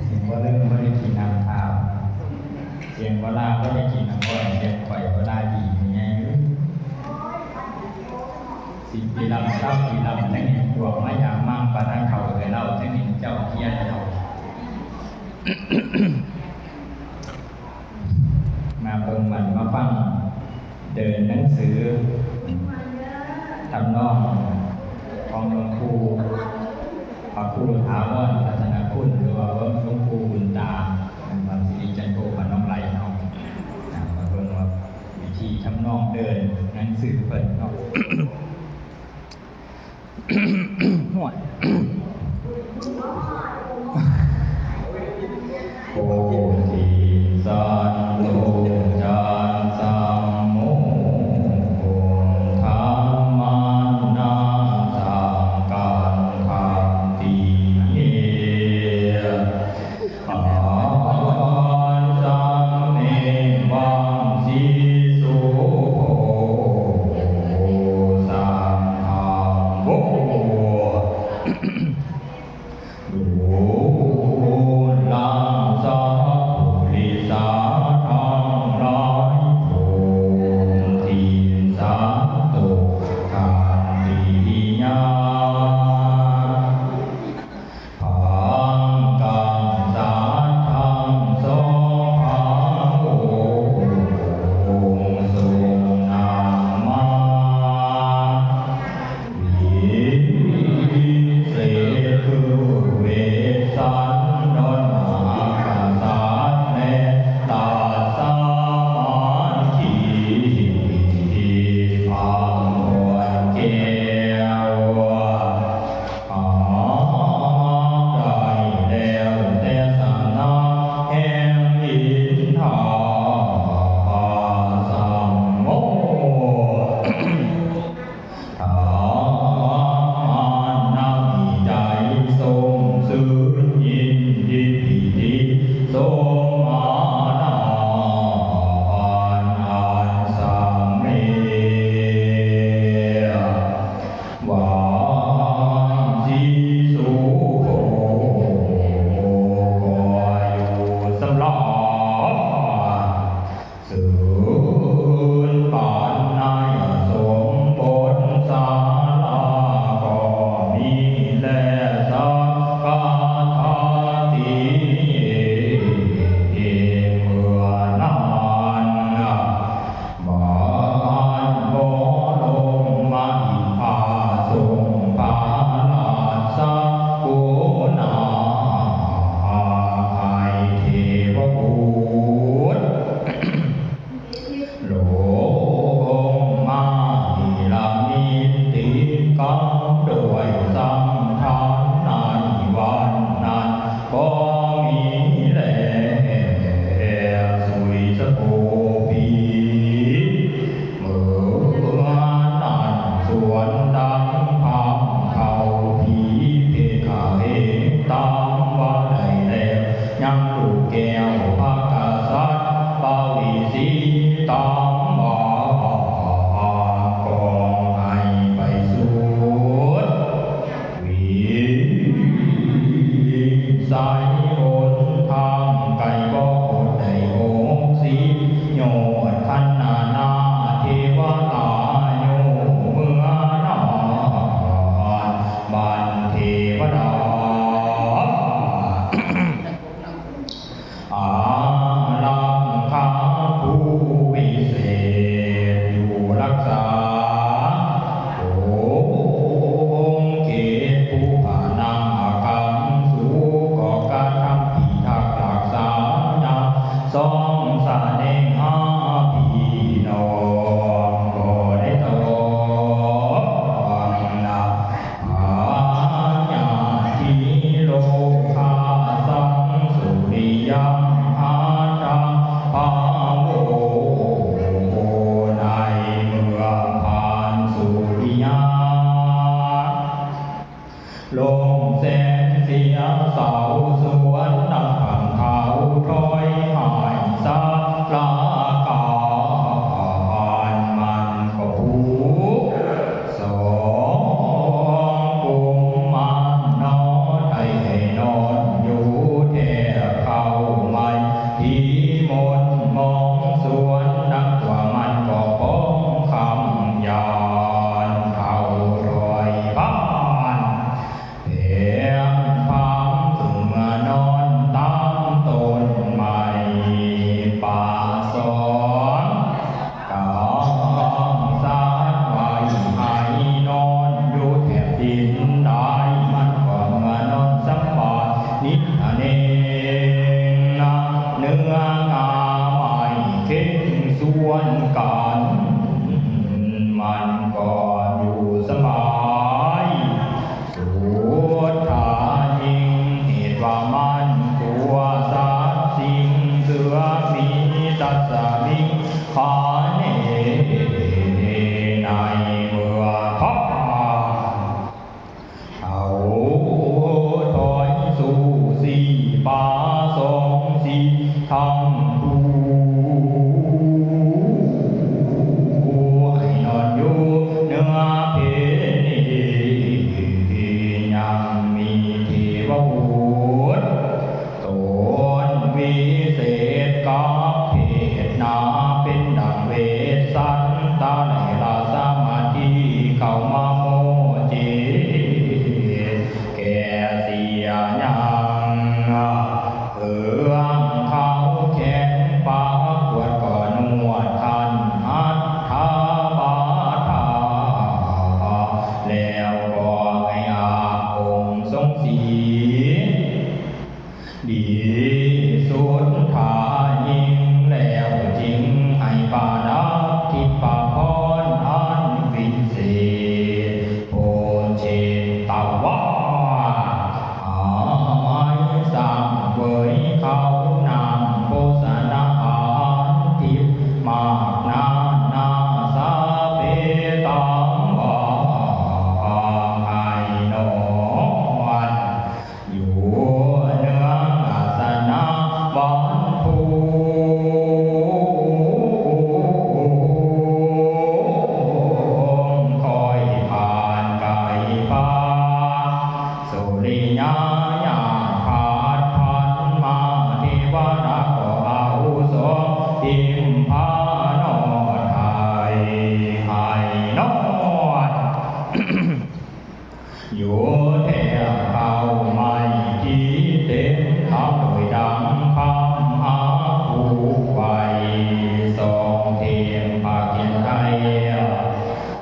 เสียงว่าเรื่องไม่ได้กินน้ำข้าวเสียงว่าลาไม่ได้กินน้ำอ้อยเสียงข่อยว่าลาดีอย่างเงี้ยสิ่งที่ลำเศร้าที่ลำทั้งนี้พวกมายามมั่งปะทะเขาเลยเล่าทั้งนี้เจ้าเทียนเขามาเบิ่งมันมาฟังเดินหนังสือทำนองของหลวงปู่พระครูถาวรพัฒนาคุณหรือว่าหลวงปู่บุญตาความสิริจันโทพันน้องไหลเนาะมาเบิ่งว่าวิธีทำนองเดินหนังสือเปิดเนาะห่วยโพธิสัตว์โลจานสัมโมธรรมานาสังกันทันติอาสัมเมวังสีสุโภสังฆาโวลังสัพพุริสาทั้งหลายโปรดทินสาธุขันติญาพังกังสัทธังโสภาโหทรงนามาวิเศษคือเวสันดรมหากษัตริย์และตาสามัคคีพังวันแก้วได้แล้วแต่สนาแห่งอินทาสัมโมธรรมานามิใจทรงซื่อยินดีดีทรงมานาอันสัมเมวาสีสุโภอยู่สำหรับสืนปานนายสมบทศาลาก็มีแลสักกาธาติเมื่อนานบ้านบ่ลงมาอิพาทรงพาลาสะกุณาให้เทวบุตรโลงมาดีลามิติกรรมด้วยสัมทานในวันนั้นก็มีแลสุยสโภพีเมื่อนั้นสวนดังพามเขาผีเพคาเหตามว่าได้แล้วยังลูกแก้วพระกษัตริย์ปาวิสีตามมากองให้ไปสุดวิสัยหนทางไกลบ่อดได้60โยชน์ขันนาเทวตาโยเมื่อนานบันเทวดาอาลังคาผู้วิเศษอยู่รักษาองค์เกศผู้ผ่านาอาคัมสู่ก่อการทำพิทักษ์รักษาญาสองสาเนงหาพี่น้องก็ได้ตอบนาอาญาทิโลกาสังสุริยังหาจาภาโวในเมืองพานสุริยาลงแสงเสียเสาสวนนังผังเขาถอยหายสาลากามันก็ผูกสองกุมมันนอนให้นอนอยู่แทน เขาถอยสู่สีป่าสองสีทั้งคู่ให้นอนอยู่เนื้อเพนียังมีเทวบุตรตนวิเศษกับเพศนาเป็นดังเวสสันตาในลาสมาธิเข้ามาโมเจแก่เสียยังเอื้องเขาแขนปากปวดก่อนนวดคันหัตถาบาทาแล้วก็ให้อาองค์ทรงศีดีสุดทายิ่งแล้วจริงให้ปาดับทิพพรอันวิเศษโพเชตวะอาไม้สังเวยเขานำโภชนาอาหารทิพมากนาสาเปตังวาไอนอนอยู่เนื้ออาสนะบันทูคอยผ่านไก่ฟ้าสุริยาญาพาดพันมาเทวดาก็เอาสมทิมพานอไทยให้นอนอยู่แถวเขาไม่ที่เต็มทำโดยดังคำหาผู้ไว้สองเทียมปากเทียนไทย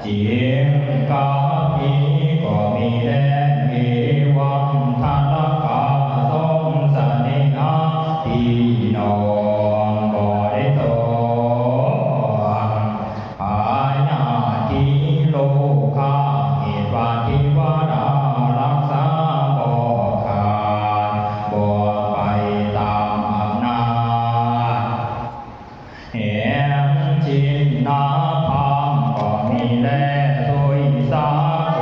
เจียงกับนี้ก็มีแดนมีวังทันละกาสมสเนหาพี่น้องบ่ได้ตองปาญาติโลกาเหตุว่าทิวดารักษาบ่ขาดบ่ไปตามอำนาจแห่งจินนาภามก็มีแลโดยสาโก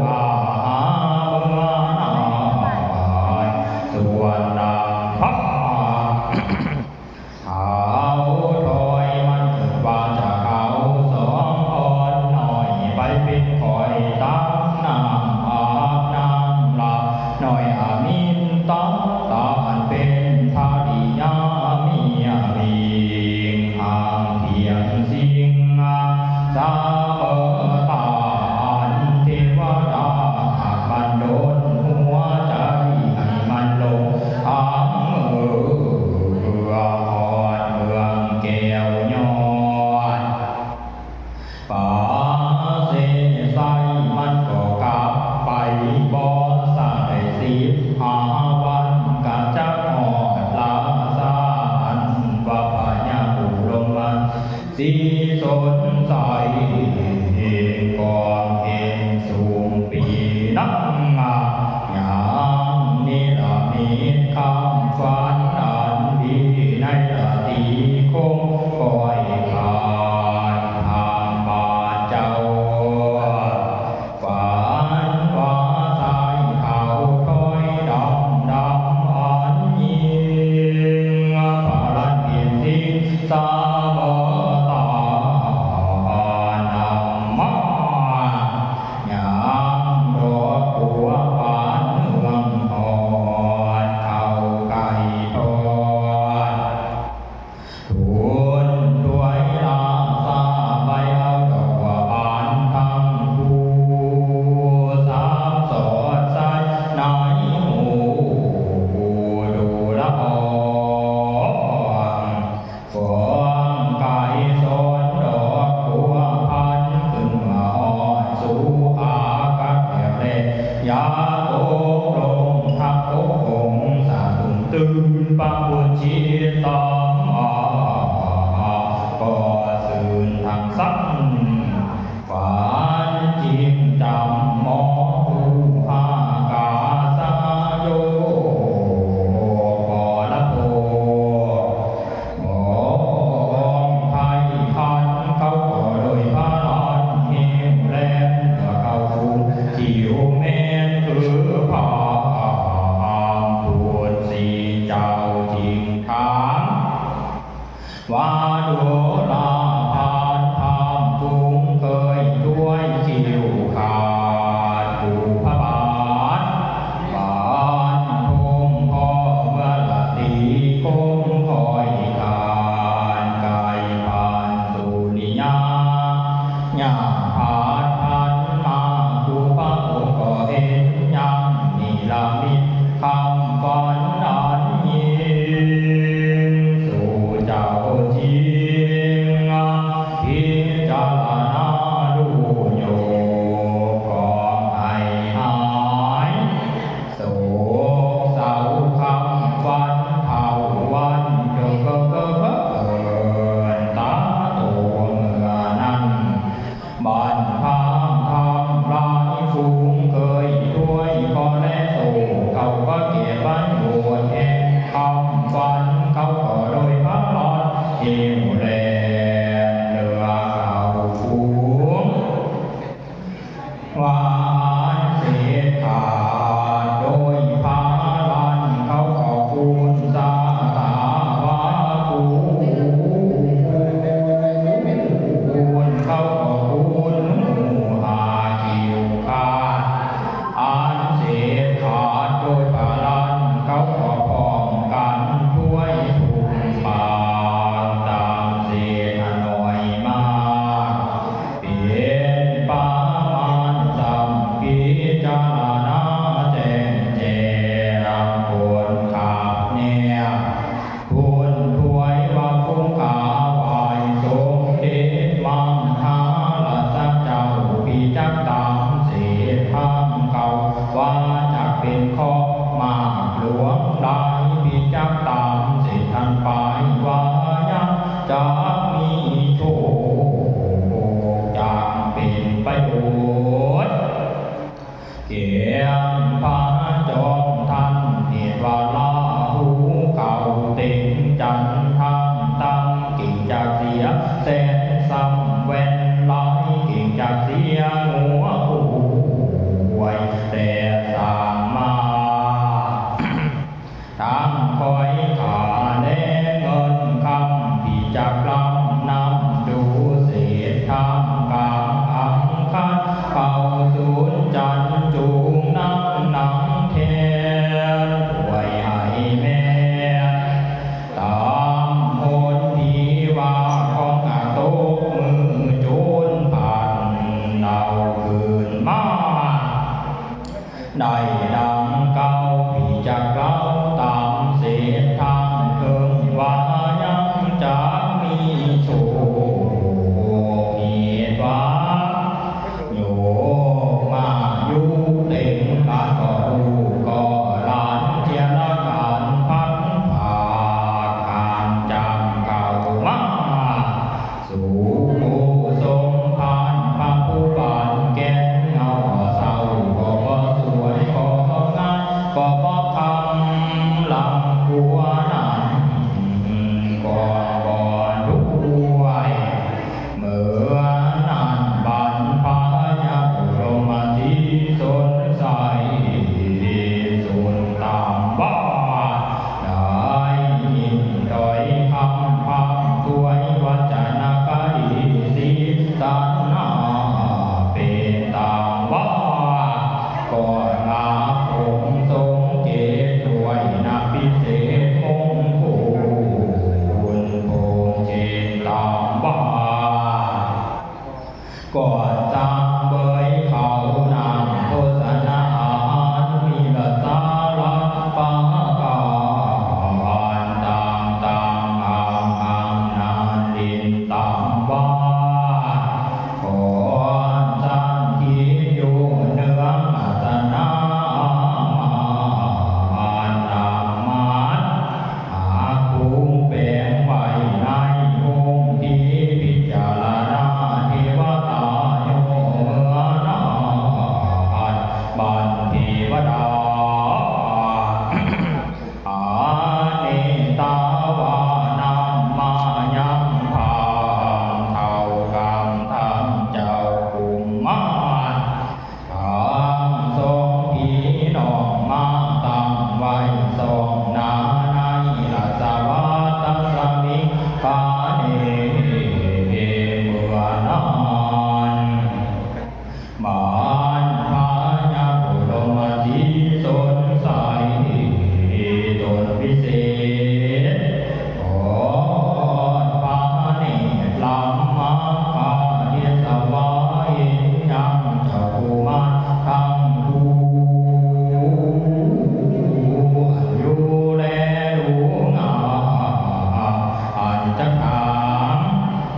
อาหาเมื่อนายส่วนดังพักเขาถอยมันเกิดว่าจะเขาสองอ่อนหน่อยไปเป็นคอยตั้งน้ำอาบน้ำหลับหน่อยอามินตั้งตาอันเป็นภาริยาเมียวิงทางเพียงสิ่งสาเมอตาอันเทวดาหากมันโดนหัวใจให้มันลงทางมืออ่อนเมืองแก้วยอดป่าเสไสมันก็กลับไปบ่สาได้15 วันกะจักหอดลาสาอันว่าพญาบุลมมันสีสดใสกองเห็นสูงปีนักงายามนิรามิตคำฝันอันดีในราตรีคงคอยขาดทางบาดเจ้าฝันว่าสายเขาถอยดำอันยิงพาลันเพียนสิสาบตานำมายามรอปัวปานเมืองหอดเข้าไก่ทอดทุนด้วยลาสาใบเอาดอกว่าบานทั้งคู่สามสอดใส่ในหูดูละอองฟองไก่สนดอกบัวพันขึ้นมาหอดสู่อากาศแผ่วแลยาตกลงทับองค์สาตุงตื่นปังบุญชีตองก็สื่นทางสักฝันจิมจำหมอผู้หากาสาโยกละโพมองไทยคันเขาก็โดยพาลานเฮมแลนเข้าสู่จิวแม่นคือ เป็นข้อมากหลวงได้พิจักตามเส้นทันไปว่ายังจะมีโชคจากเป็นประโยชน์เกี่ยงพาจอมท่านเหตุว่าลาหูเก่าเต็งจันทางตั้งกิ่งจากเสียแสนซ้ำแว่นลายกิ่งจากเสียหัวผู้ป่วยแต่สางมาทางคอยขาแลเงินคำที่จากลำนำดูเศษทางกลางอังคันเข้าศูนย์จันจูงนั่งหนังแทนป่วยให้แม่ตามโหนที่ว่าของอาโตมือโจรผ่านเดาคืนมาได้ดังเก่าพี่จากเราตามเส้นทางเกิงว่ายังจะมีโชคเหตุว่าโยกมาอยู่เต็มกาก็รู้ก็ลานเทียละการพันผ่าการจำเก่ามาสู่ผู้ทรงผ่านพระผู้บานแก่เงาเศร้าก็บ่สวยก็งามก็บ่คำลำหัวนั้นก็บ่ด้วยเมื่อนั้นบันพายาบุรมาที่สนใสสุนตามบ้าได้ยินโดยคำพังถวยวัจนะกดีสีสันนาเป็นตามบ้าก่อนมาผมทรงเกศด้วยนาพิเศษมงคลคงเจนตามบ้าก่อนจำเบยเขานำโฆษณาอาหารมีละสาระปากานต่างอ่างนานดินตามบ้าก่อนจันทิอยู่เนื้ออาสนะนามานหาภูมิแปลงไว้ในองค์ที่พิจารณาเทวตาโยเมื่อนานบันเทวดาอาเนตาวานำมายังพางเท่ากรรมทำเจ้ากุมมารทางทรงพี่น้องมาตั้งไว้ทรงนาในราชวัตสมิงกาเนเมื่อนานบานพายาบุรมาที่สนใสตนพิเศษขอพาเนตรลำมาคาเทียสวายยังเจ้ากุมารทั้งผู้อยู่แลดูงามอันจะถาม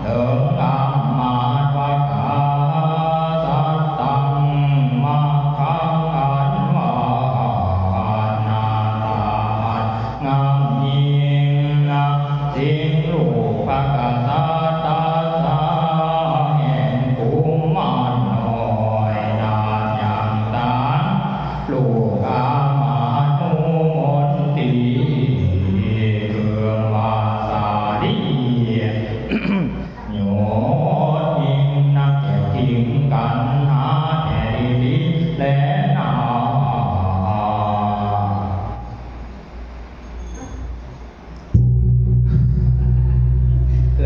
เดินตามมาดวากาสัตตังมาคังอันวานาตาอันงามยิ่งสิ่งลูกพระกษัตริย์ตาสาแห่งกุมารน้อยนาอย่างตาลูกอา